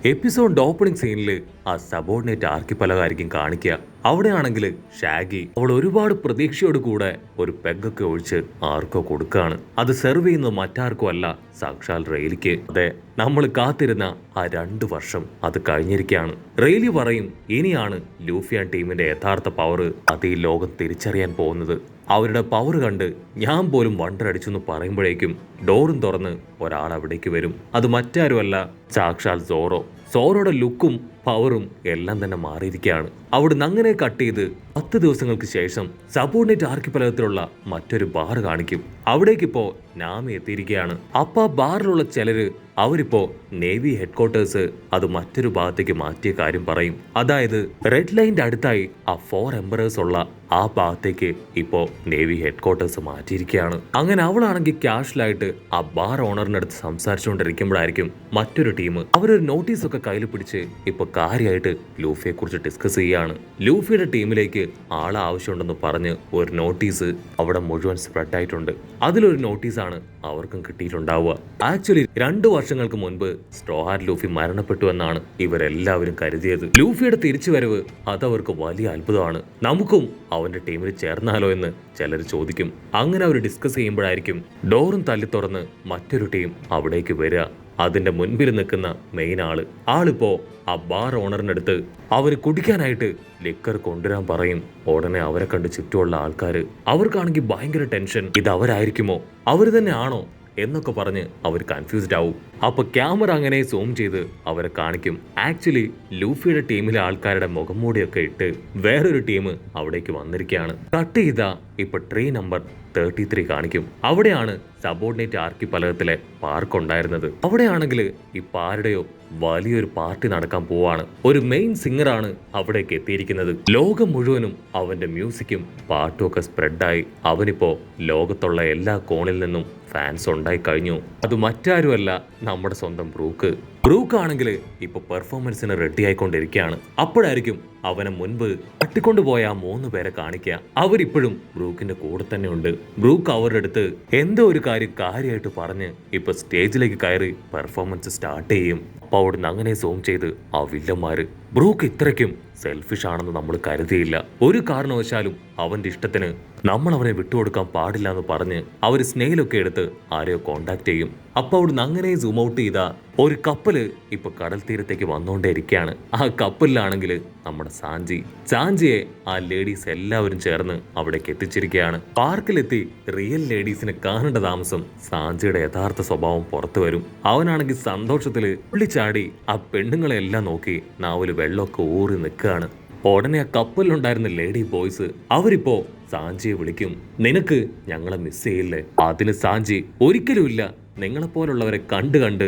Episode opening സീനിൽ ആ subordinate ആർക്കിപ്പലകായിരിക്കും കാണിക്കുക. അവിടെയാണെങ്കിൽ ഷാഗി അവൾ ഒരുപാട് പ്രതീക്ഷയോട് കൂടെ ഒരു പെഗൊക്കെ ഒഴിച്ച് ആർക്കോ കൊടുക്കുകയാണ്. അത് സെർവ് ചെയ്യുന്നത് മറ്റാർക്കോ അല്ല, സാക്ഷാൽ റെയിലിക്ക്. അതെ, നമ്മൾ കാത്തിരുന്ന ആ 2 വർഷം അത് കഴിഞ്ഞിരിക്കുകയാണ്. റെയിലി പറയും ഇനിയാണ് ലൂഫിയാൻ ടീമിന്റെ യഥാർത്ഥ പവർ അത് ഈ ലോകം തിരിച്ചറിയാൻ പോകുന്നത്. അവരുടെ പവർ കണ്ട് ഞാൻ പോലും വണ്ടർ അടിച്ചു എന്ന് പറയുമ്പോഴേക്കും ഡോറും തുറന്ന് ഒരാൾ അവിടേക്ക് വരും. അത് മറ്റാരുമല്ല, സാക്ഷാൽ സോറോയുടെ ലുക്കും പവറും എല്ലാം തന്നെ മാറിയിരിക്കുകയാണ്. അവിടുന്ന് അങ്ങനെ കട്ട് ചെയ്ത് 10 ദിവസങ്ങൾക്ക് ശേഷം സബോർഡിനേറ്റ് ആർക്കിപ്പലകത്തിലുള്ള മറ്റൊരു ബാർ കാണിക്കും. അവിടേക്കിപ്പോ നാമി എത്തിയിരിക്കുകയാണ്. അപ്പൊ ആ ബാറിലുള്ള ചിലര് അവരിപ്പോ നേവി ഹെഡ്ക്വാർട്ടേഴ്സ് അത് മറ്റൊരു ഭാഗത്തേക്ക് മാറ്റിയ കാര്യം പറയും. അതായത് റെഡ് ലൈനിന്റെ അടുത്തായി ആ 4 എംബറേഴ്സ് ഉള്ള ആ ഭാഗത്തേക്ക് ഇപ്പോ നേവി ഹെഡ്ക്വാർട്ടേഴ്സ് മാറ്റിയിരിക്കുകയാണ്. അങ്ങനെ അവളാണെങ്കിൽ ക്യാഷ്വലായിട്ട് ആ ബാർ ഓണറിന്റെ അടുത്ത് സംസാരിച്ചുകൊണ്ടിരിക്കുമ്പോഴായിരിക്കും മറ്റൊരു ടീം അവരൊരു നോട്ടീസ് ഒക്കെ കയ്യിൽ പിടിച്ച് ഇപ്പൊ കാര്യമായിട്ട് ലൂഫിയെ കുറിച്ച് ഡിസ്കസ് ചെയ്യാണ്. ലൂഫിയുടെ ടീമിലേക്ക് ആളെ ആവശ്യമുണ്ടെന്ന് പറഞ്ഞ് ഒരു നോട്ടീസ് അവിടെ മുഴുവൻ സ്പ്രെഡ് ആയിട്ടുണ്ട്. അതിലൊരു നോട്ടീസാണ് അവർക്കും കിട്ടിയിട്ടുണ്ടാവുക. ആക്ച്വലി 2 വർഷങ്ങൾക്ക് മുൻപ് സ്ട്രോ ഹാറ്റ് ലൂഫി മരണപ്പെട്ടു എന്നാണ് ഇവരെല്ലാവരും കരുതിയത്. ലൂഫിയുടെ തിരിച്ചുവരവ് അതവർക്ക് വലിയ അത്ഭുതമാണ്. നമുക്കും അവന്റെ ടീമിൽ ചേർന്നാലോ എന്ന് ചിലർ ചോദിക്കും. അങ്ങനെ അവർ ഡിസ്കസ് ചെയ്യുമ്പോഴായിരിക്കും ഡോറും തല്ലി തുറന്ന് മറ്റൊരു ടീം അവിടേക്ക് വരിക. അതിന്റെ മുൻപിൽ നിൽക്കുന്ന മെയിൻ ആളിപ്പോ ആ ബാർ ഓണറിന്റെ അടുത്ത് അവര് കുടിക്കാനായിട്ട് ലിക്കർ കൊണ്ടുവരാൻ പറയും. ഉടനെ അവരെ കണ്ട് ചുറ്റുമുള്ള ആൾക്കാര് അവർക്കാണെങ്കിൽ ഭയങ്കര ടെൻഷൻ. ഇത് അവരായിരിക്കുമോ, അവര് തന്നെ ആണോ എന്നൊക്കെ പറഞ്ഞ് അവർ കൺഫ്യൂസ്ഡ് ആവും. അപ്പൊ ക്യാമറ അങ്ങനെ സൂം ചെയ്ത് അവരെ കാണിക്കും. ആക്ച്വലി ലൂഫിയുടെ ടീമിലെ ആൾക്കാരുടെ മുഖംമൂടിയൊക്കെ ഇട്ട് വേറൊരു ടീം അവിടേക്ക് വന്നിരിക്കുകയാണ്. കട്ട് ചെയ്ത ഇപ്പൊ ട്രീ നമ്പർ 33 കാണിക്കും. അവിടെയാണ് സബോർഡിനേറ്റ് ആർക്കിപ്പലകത്തിലെ പാർക്ക് ഉണ്ടായിരുന്നത്. അവിടെയാണെങ്കിൽ ഇപ്പൊ ആരുടെയോ വലിയൊരു പാർട്ടി നടക്കാൻ പോവാണ്. ഒരു മെയിൻ സിംഗറാണ് അവിടേക്ക് എത്തിയിരിക്കുന്നത്. ലോകം മുഴുവനും അവന്റെ മ്യൂസിക്കും പാട്ടും ഒക്കെ സ്പ്രെഡായി അവനിപ്പോ ലോകത്തുള്ള എല്ലാ കോണിൽ നിന്നും ഫാൻസ് ഉണ്ടായി കഴിഞ്ഞു. അത് മറ്റാരുമല്ല, നമ്മുടെ സ്വന്തം ബ്രൂക്ക് ആണെങ്കിൽ ഇപ്പൊ പെർഫോമൻസിന് റെഡി ആയിക്കൊണ്ടിരിക്കുകയാണ്. അപ്പോഴായിരിക്കും അവനെ മുൻപ് തട്ടിക്കൊണ്ടുപോയ 3 പേരെ കാണിക്കുക. അവരിപ്പോഴും ബ്രൂക്കിന്റെ കൂടെ തന്നെ ഉണ്ട്. ബ്രൂക്ക് അവരുടെ അടുത്ത് എന്തോ ഒരു കാര്യമായിട്ട് പറഞ്ഞ് ഇപ്പൊ സ്റ്റേജിലേക്ക് കയറി പെർഫോമൻസ് സ്റ്റാർട്ട് ചെയ്യും. അപ്പൊ അവിടുന്ന് അങ്ങനെ സൂം ചെയ്ത് ആ വില്ലന്മാര് ബ്രൂക്ക് ഇത്രയ്ക്കും സെൽഫിഷ് ആണെന്ന് നമ്മൾ കരുതിയില്ല. ഒരു കാരണവശാലും അവന്റെ ഇഷ്ടത്തിന് നമ്മൾ അവനെ വിട്ടുകൊടുക്കാൻ പാടില്ല എന്ന് പറഞ്ഞ് അവര് സ്നെയിലൊക്കെ എടുത്ത് ആരെയോ കോണ്ടാക്ട് ചെയ്യും. അപ്പൊ അവിടുന്ന് അങ്ങനെ സൂം ഔട്ട് ചെയ്ത ഒരു കപ്പല് ഇപ്പൊ കടൽ തീരത്തേക്ക് വന്നുകൊണ്ടേയിരിക്കുകയാണ്. ആ കപ്പലിലാണെങ്കിൽ നമ്മുടെ സാഞ്ചിയെ ആ ലേഡീസ് എല്ലാവരും ചേർന്ന് അവിടേക്ക് എത്തിച്ചിരിക്കുകയാണ്. പാർക്കിലെത്തി റിയൽ ലേഡീസിനെ കാണേണ്ട താമസം സാഞ്ചിയുടെ യഥാർത്ഥ സ്വഭാവം പുറത്തു വരും. അവനാണെങ്കിൽ സന്തോഷത്തില് പുള്ളിച്ചാടി ആ പെണ്ണുങ്ങളെ എല്ലാം നോക്കി നാവില് വെള്ളമൊക്കെ ഊറി നിൽക്കുകയാണ്. ഉടനെ ആ കപ്പലിലുണ്ടായിരുന്ന ലേഡി ബോയ്സ് അവരിപ്പോ സാഞ്ചിയെ വിളിക്കും. നിനക്ക് ഞങ്ങളെ മിസ് ചെയ്യില്ലേ? അതിന് സാഞ്ചി ഒരിക്കലും ഇല്ല, നിങ്ങളെപ്പോലുള്ളവരെ കണ്ട്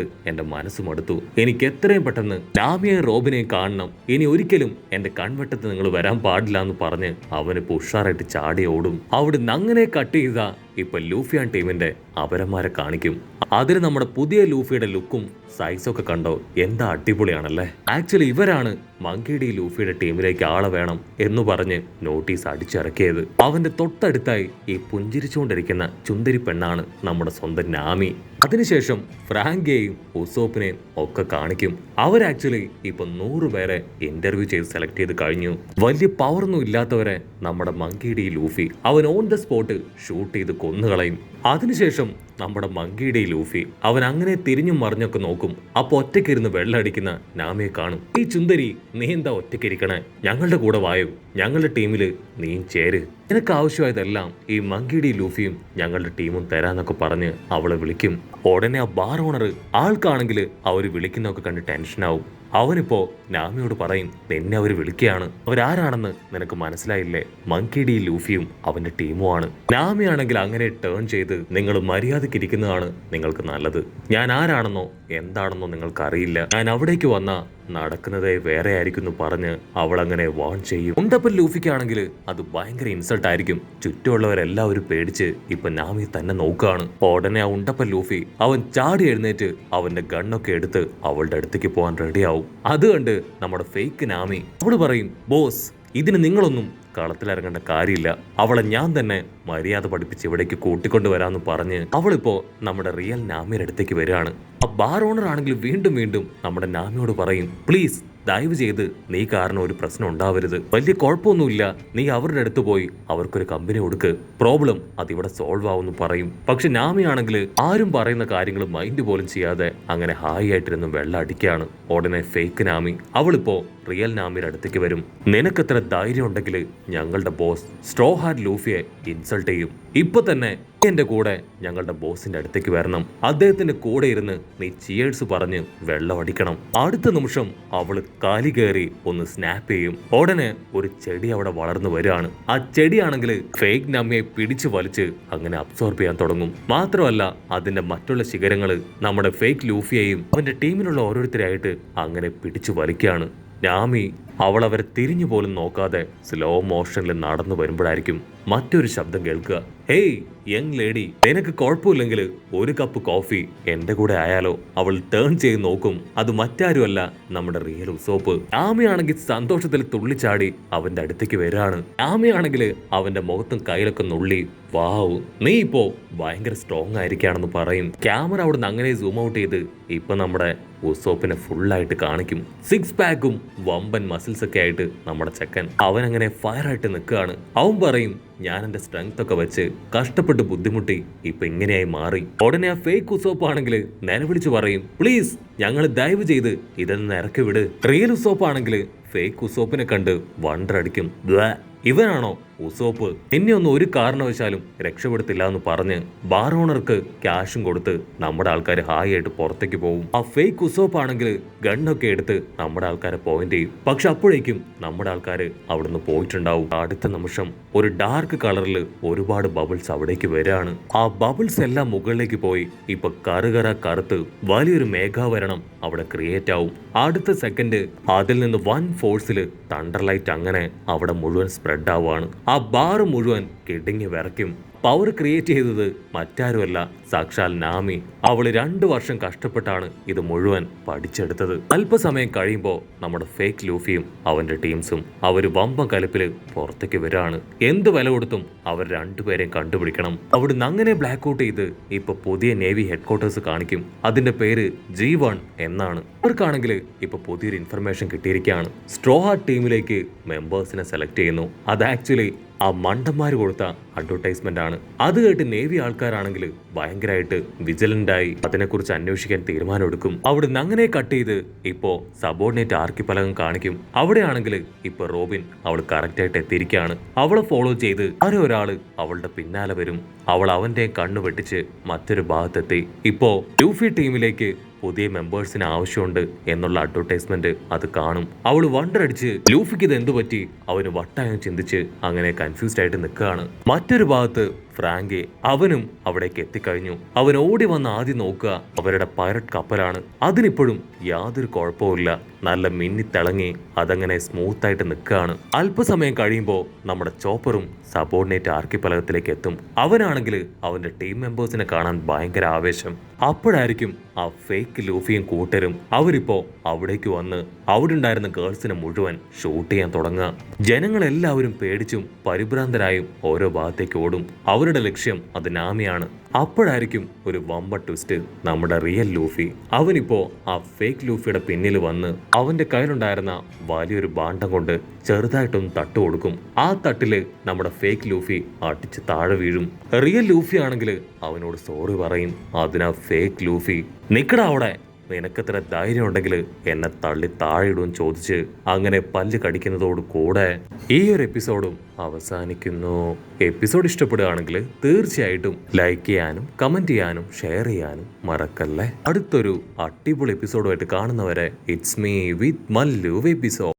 എന്റെ മനസ്സ് മടുത്തു. എനിക്ക് എത്രയും പെട്ടെന്ന് നാമിയെ റോബിനെയും കാണണം. ഇനി ഒരിക്കലും എന്റെ കൺവെട്ടത്ത് നിങ്ങൾ വരാൻ പാടില്ല എന്ന് പറഞ്ഞ് അവനിപ്പോ ഉഷാറായിട്ട് ചാടി ഓടും. അവിടുന്ന് അങ്ങനെ കട്ട് ചെയ്ത ഇപ്പൊ ലൂഫിയാൻ ടീമിന്റെ അപരന്മാരെ കാണിക്കും. അതിന് നമ്മുടെ പുതിയ ലൂഫിയുടെ ലുക്കും സൈസൊക്കെ കണ്ടോ, എന്താ അടിപൊളിയാണല്ലേ. ആക്ച്വലി ഇവരാണ് മങ്കി ഡി ലൂഫിയുടെ ടീമിലേക്ക് ആളെ വേണം എന്ന് പറഞ്ഞ് നോട്ടീസ് അടിച്ചിറക്കിയത്. അവന്റെ തൊട്ടടുത്തായി ഈ പുഞ്ചിരിച്ചുകൊണ്ടിരിക്കുന്ന ചുന്ദരി പെണ്ണാണ് നമ്മുടെ സ്വന്തം നാമി. അതിനുശേഷം ഫ്രാങ്കയെയും ഉസോപ്പിനെയും ഒക്കെ കാണിക്കും. അവർ ആക്ച്വലി ഇപ്പൊ 100 പേരെ ഇന്റർവ്യൂ ചെയ്ത് സെലക്ട് ചെയ്ത് കഴിഞ്ഞു. വലിയ പവറൊന്നും ഇല്ലാത്തവരെ നമ്മുടെ മങ്കി ഡി ലൂഫി അവൻ ഓൺ ദ സ്പോട്ട് ഷൂട്ട് ചെയ്ത് കൊന്നുകളയും. അതിനുശേഷം നമ്മുടെ മങ്കി ഡി ലൂഫി അവൻ അങ്ങനെ തിരിഞ്ഞും മറിഞ്ഞൊക്കെ നോക്കും. അപ്പൊ ഒറ്റയ്ക്കിരുന്ന് വെള്ളമടിക്കുന്ന നാമിയെ കാണും. ഈ ചുന്ദരി, നീ എന്താ ഒറ്റയ്ക്കിരിക്കണേ? ഞങ്ങളുടെ കൂടെ വായോ, ഞങ്ങളുടെ ടീമില് നീയും ചേര്, നിനക്ക് ആവശ്യമായതെല്ലാം ഈ മങ്കി ഡി ലൂഫിയും ഞങ്ങളുടെ ടീമും തരാന്നൊക്കെ പറഞ്ഞ് അവളെ വിളിക്കും. ഉടനെ ആ ബാർ ഓണർ ആൾക്കാണെങ്കിൽ അവര് വിളിക്കുന്നൊക്കെ കണ്ട് ടെൻഷനാവും. അവനിപ്പോ നാമിയോട് പറയും, നിന്നെ അവര് വിളിക്കുകയാണ്, അവരാരാണെന്ന് നിനക്ക് മനസ്സിലായില്ലേ? മങ്കി ഡി ലൂഫിയും അവന്റെ ടീമുമാണ്. നാമിയാണെങ്കിൽ അങ്ങനെ ടേൺ ചെയ്ത്, നിങ്ങൾ മര്യാദയ്ക്ക് ഇരിക്കുന്നതാണ് നിങ്ങൾക്ക് നല്ലത്. ഞാൻ ആരാണെന്നോ എന്താണെന്നോ നിങ്ങൾക്ക് അറിയില്ല. ഞാൻ അവിടേക്ക് വന്ന നടക്കുന്നതേ വേറെ ആയിരിക്കും പറഞ്ഞ് അവൾ അങ്ങനെ വാൺ ചെയ്യും. ഉണ്ടപ്പൻ ലൂഫിക്കാണെങ്കിൽ അത് ഭയങ്കര ഇൻസൾട്ട് ആയിരിക്കും. ചുറ്റുമുള്ളവരെല്ലാവരും പേടിച്ച് ഇപ്പൊ നാമി തന്നെ നോക്കുകയാണ്. ഉടനെ ആ ഉണ്ടപ്പൻ ലൂഫി അവൻ ചാടി എഴുന്നേറ്റ് അവന്റെ ഗണ്ണൊക്കെ എടുത്ത് അവളുടെ അടുത്തേക്ക് പോകാൻ റെഡിയാവും. അത് കണ്ട് നമ്മുടെ ഫേക്ക് നാമി അവള് പറയും, ബോസ്, ഇതിന് നിങ്ങളൊന്നും കളത്തിലിറങ്ങേണ്ട കാര്യമില്ല. അവളെ ഞാൻ തന്നെ മര്യാദ പഠിപ്പിച്ച് ഇവിടേക്ക് കൂട്ടിക്കൊണ്ടുവരാന്ന് പറഞ്ഞ് അവളിപ്പോ നമ്മുടെ റിയൽ നാമിയുടെ അടുത്തേക്ക് വരികയാണ്. ആ ബാർ ഓണർ ആണെങ്കിൽ വീണ്ടും വീണ്ടും നമ്മുടെ നാമിയോട് പറയും, പ്ലീസ് ദയവ് ചെയ്ത് നീ കാരണം ഒരു പ്രശ്നം ഉണ്ടാവരുത്, വലിയ കുഴപ്പമൊന്നുമില്ല, നീ അവരുടെ അടുത്ത് പോയി അവർക്കൊരു കമ്പനി കൊടുക്ക്, പ്രോബ്ലം അതിവിടെ സോൾവ് ആവുമെന്ന് പറയും. പക്ഷെ നാമിയാണെങ്കിൽ ആരും പറയുന്ന കാര്യങ്ങൾ മൈൻഡ് പോലും ചെയ്യാതെ അങ്ങനെ ഹായ് ആയിട്ടിരുന്ന് വെള്ളം അടിക്കുകയാണ്. ഉടനെ ഫേക്ക് നാമി അവളിപ്പോ റിയൽ നാമിയുടെ അടുത്തേക്ക് വരും. നിനക്കെത്ര ധൈര്യം ഉണ്ടെങ്കിൽ ഞങ്ങളുടെ ബോസ് സ്ട്രോ ഹാറ്റ് ലൂഫിയെ ഇൻസൾട്ട് ചെയ്യും, ഇപ്പൊ തന്നെ എന്റെ കൂടെ ഞങ്ങളുടെ ബോസിന്റെ അടുത്തേക്ക് വരണം, അദ്ദേഹത്തിന്റെ കൂടെ ഇരുന്ന് നീ ചിയേഴ്സ് പറഞ്ഞ് വെള്ളം അടിക്കണം. അടുത്ത നിമിഷം അവള് കാലി കയറി ഒന്ന് സ്നാപ്പ് ചെയ്യും. ഉടനെ ഒരു ചെടി അവിടെ വളർന്നു വരികയാണ്. ആ ചെടിയാണെങ്കിൽ ഫേക്ക് നമ്മയെ പിടിച്ചു വലിച്ച് അങ്ങനെ അബ്സോർബ് ചെയ്യാൻ തുടങ്ങും. മാത്രമല്ല അതിന്റെ മറ്റുള്ള ശിഖരങ്ങള് നമ്മുടെ ഫേക്ക് ലൂഫിയെയും അവന്റെ ടീമിലുള്ള ഓരോരുത്തരായിട്ട് അങ്ങനെ പിടിച്ചു വലിക്കുകയാണ്. നാമി അവളവരെ തിരിഞ്ഞു പോലും നോക്കാതെ സ്ലോ മോഷനിൽ നടന്നു വരുമ്പോഴായിരിക്കും മറ്റൊരു ശബ്ദം കേൾക്കുക. ഹേയ് യങ് ലേഡി, നിനക്ക് കുഴപ്പമില്ലെങ്കിൽ ഒരു കപ്പ് കോഫി എന്റെ കൂടെ ആയാലോ? അവൾ ടേൺ ചെയ്ത് നോക്കും. അത് മറ്റാരുമല്ല നമ്മുടെ റിയൽ ഉസോപ്പ്. ആമയാണെങ്കിൽ സന്തോഷത്തിൽ തുള്ളിച്ചാടി അവന്റെ അടുത്തേക്ക് വരികയാണ്. ആമയാണെങ്കിൽ അവന്റെ മുഖത്തും കയ്യിലൊക്കെ നുള്ളി, വാവ് നീ ഇപ്പോ ഭയങ്കര സ്ട്രോങ് ആയിരിക്കാണെന്ന് പറയും. ക്യാമറ അവിടെ നിന്ന് അങ്ങനെ സൂം ഔട്ട് ചെയ്ത് ഇപ്പൊ നമ്മുടെ ഉസോപ്പിനെ ഫുള്ളായിട്ട് കാണിക്കും. സിക്സ് പാക്കും വമ്പൻ മസിൽസ് ഒക്കെ ആയിട്ട് നമ്മുടെ ചെക്കൻ അവൻ അങ്ങനെ ഫയർ ആയിട്ട് നിൽക്കുകയാണ്. അവൻ പറയും, ഞാൻ എന്റെ സ്ട്രെങ്ത് ഒക്കെ വെച്ച് കഷ്ടപ്പെട്ട് ബുദ്ധിമുട്ടി ഇപ്പൊ ഇങ്ങനെയായി മാറി. ഉടനെ ആ ഫേക്ക് ഉസോപ്പ് ആണെങ്കിൽ നിലവിളിച്ചു പറയും, പ്ലീസ് ഞങ്ങൾ ദയവ് ചെയ്ത് ഇതൊന്ന് ഇറക്കി വിട്. റിയൽ ഉസോപ്പ് ആണെങ്കിൽ ഫേക്ക് ഉസോപ്പിനെ കണ്ട് വണ്ടർ അടിക്കും. ഇവനാണോ ഉസോപ്പ്? എന്നെ ഒന്നും ഒരു കാരണവശാലും രക്ഷപ്പെടുത്തില്ല എന്ന് പറഞ്ഞ് ബാർ ഓണർക്ക് ക്യാഷും കൊടുത്ത് നമ്മുടെ ആൾക്കാർ ഹായ് ആയിട്ട് പുറത്തേക്ക് പോകും. ആ ഫേക്ക് ഉസോപ്പ് ആണെങ്കിൽ ഗണ്ണൊക്കെ എടുത്ത് നമ്മുടെ ആൾക്കാരെ പോയിന്റ് ചെയ്യും. പക്ഷെ അപ്പോഴേക്കും നമ്മുടെ ആൾക്കാര് അവിടുന്ന് പോയിട്ടുണ്ടാവും. അടുത്ത നിമിഷം ഒരു ഡാർക്ക് കളറിൽ ഒരുപാട് ബബിൾസ് അവിടേക്ക് വരികയാണ്. ആ ബബിൾസ് എല്ലാം മുകളിലേക്ക് പോയി ഇപ്പൊ കറുത്ത് വലിയൊരു മേഘാവരണം അവിടെ ക്രിയേറ്റ് ആവും. അടുത്ത സെക്കൻഡ് അതിൽ നിന്ന് വൺ ഫോഴ്സിൽ തണ്ടർ ലൈറ്റ് അങ്ങനെ അവിടെ മുഴുവൻ സ്പ്രെഡ് ആവുകയാണ്. ആ ബാർ മുഴുവൻ കിടുങ്ങി വിറയ്ക്കും. പവർ ക്രിയേറ്റ് ചെയ്തത് മറ്റാരുമല്ല, സാക്ഷാൽ നാമി. അവള് 2 വർഷം കഷ്ടപ്പെട്ടാണ് ഇത് മുഴുവൻ പഠിച്ചെടുത്തത്. അല്പസമയം കഴിയുമ്പോൾ നമ്മുടെ ഫേക്ക് ലൂഫിയും അവന്റെ ടീംസും അവര് വമ്പം കലപ്പില് പുറത്തേക്ക് വരാണ്. എന്ത് വില കൊടുത്തും അവർ രണ്ടുപേരെയും കണ്ടുപിടിക്കണം. അവിടുന്ന് അങ്ങനെ ബ്ലാക്ക് ഔട്ട് ചെയ്ത് ഇപ്പൊ പുതിയ നേവി ഹെഡ്ക്വാർട്ടേഴ്സ് കാണിക്കും. അതിന്റെ പേര് G1 എന്നാണ്. അവർക്കാണെങ്കിൽ ഇപ്പൊ പുതിയൊരു ഇൻഫർമേഷൻ കിട്ടിയിരിക്കുകയാണ്. സ്ട്രോ ഹാർട്ട് ടീമിലേക്ക് മെമ്പേഴ്സിനെ സെലക്ട് ചെയ്യുന്നു. അത് ആക്ച്വലി ആ മണ്ടന്മാര് കൊടുത്ത അഡ്വർടൈസ്മെന്റ് ആണ്. അത് കേട്ട് നേവി ആൾക്കാരാണെങ്കിൽ ഭയങ്കരമായിട്ട് വിജിലന്റായി അതിനെക്കുറിച്ച് അന്വേഷിക്കാൻ തീരുമാനമെടുക്കും. അവിടുന്ന് അങ്ങനെ കട്ട് ചെയ്ത് ഇപ്പോ സബോർഡിനേറ്റ് ആർക്കിപ്പലകം കാണിക്കും. അവിടെയാണെങ്കിൽ ഇപ്പൊ റോബിൻ അവൾ കറക്റ്റ് ആയിട്ട് എത്തിയിരിക്കുകയാണ്. അവളെ ഫോളോ ചെയ്ത് ആരോ ഒരാള് അവളുടെ പിന്നാലെ വരും. അവൾ അവന്റെ കണ്ണു വെട്ടിച്ച് മറ്റൊരു ഭാഗത്തെത്തി. ഇപ്പോ ലൂഫി ടീമിലേക്ക് പുതിയ മെമ്പേഴ്സിന് ആവശ്യമുണ്ട് എന്നുള്ള അഡ്വർടൈസ്മെന്റ് അത് കാണും. അവള് വണ്ടർ അടിച്ച് ലൂഫിക്ക് ഇത് എന്തു പറ്റി അവന് വട്ടായം ചിന്തിച്ച് അങ്ങനെ കൺഫ്യൂസ്ഡ് ആയിട്ട് നിൽക്കുകയാണ്. മറ്റൊരു ഭാഗത്ത് ഫ്രാങ്കി അവനും അവിടേക്ക് എത്തിക്കഴിഞ്ഞു. അവൻ ഓടി വന്ന് ആദ്യം നോക്കുക അവരുടെ പൈററ്റ് കപ്പലാണ്. അതിനിപ്പോഴും യാതൊരു കുഴപ്പവുമില്ല, നല്ല മിന്നിത്തിളങ്ങി അതങ്ങനെ സ്മൂത്ത് ആയിട്ട് നിൽക്കുകയാണ്. അല്പസമയം കഴിയുമ്പോൾ നമ്മുടെ ചോപ്പറും സബോർഡിനേറ്റ് ആർക്കിപ്പലകത്തിലേക്ക് എത്തും. അവനാണെങ്കിൽ അവന്റെ ടീം മെമ്പേഴ്സിനെ കാണാൻ ഭയങ്കര ആവേശം. അപ്പോഴായിരിക്കും ആ ഫേക്ക് ലൂഫിയും കൂട്ടരും അവരിപ്പോ അവിടേക്ക് വന്ന് അവിടെ ഉണ്ടായിരുന്ന ഗേൾസിനെ മുഴുവൻ ഷൂട്ട് ചെയ്യാൻ തുടങ്ങുക. ജനങ്ങളെല്ലാവരും പേടിച്ചും പരിഭ്രാന്തരായും ഓരോ ഭാഗത്തേക്ക് ഓടും. അവരുടെ ലക്ഷ്യം അത് നാമിയാണ്. അപ്പോഴായിരിക്കും ഒരു വമ്പ ട്വിസ്റ്റ്. നമ്മുടെ റിയൽ ലൂഫി അവനിപ്പോ ആ ഫേക്ക് ലൂഫിയുടെ പിന്നിൽ വന്ന് അവന്റെ കയ്യിലുണ്ടായിരുന്ന വലിയൊരു ഭാണ്ഡം കൊണ്ട് ചെറുതായിട്ടൊന്ന് തട്ട് കൊടുക്കും. ആ തട്ടില് നമ്മുടെ ഫേക്ക് ലൂഫി അടിച്ച് താഴെ വീഴും. റിയൽ ലൂഫി ആണെങ്കിൽ അവനോട് സോറി പറയും. അതിനാ ഫേക്ക് ലൂഫി, നിക്കടാ അവിടെ, നിനക്കെത്ര ധൈര്യം ഉണ്ടെങ്കിൽ എന്നെ തള്ളി താഴെ ഇടും ചോദിച്ച് അങ്ങനെ പല്ല് കടിക്കുന്നതോട് കൂടെ ഈ ഒരു എപ്പിസോഡും അവസാനിക്കുന്നു. എപ്പിസോഡ് ഇഷ്ടപ്പെടുകയാണെങ്കിൽ തീർച്ചയായിട്ടും ലൈക്ക് ചെയ്യാനും കമന്റ് ചെയ്യാനും ഷെയർ ചെയ്യാനും മറക്കല്ലേ. അടുത്തൊരു അടിപൊളി എപ്പിസോഡുമായിട്ട് കാണുന്നവരെ it's me with Mallu episode.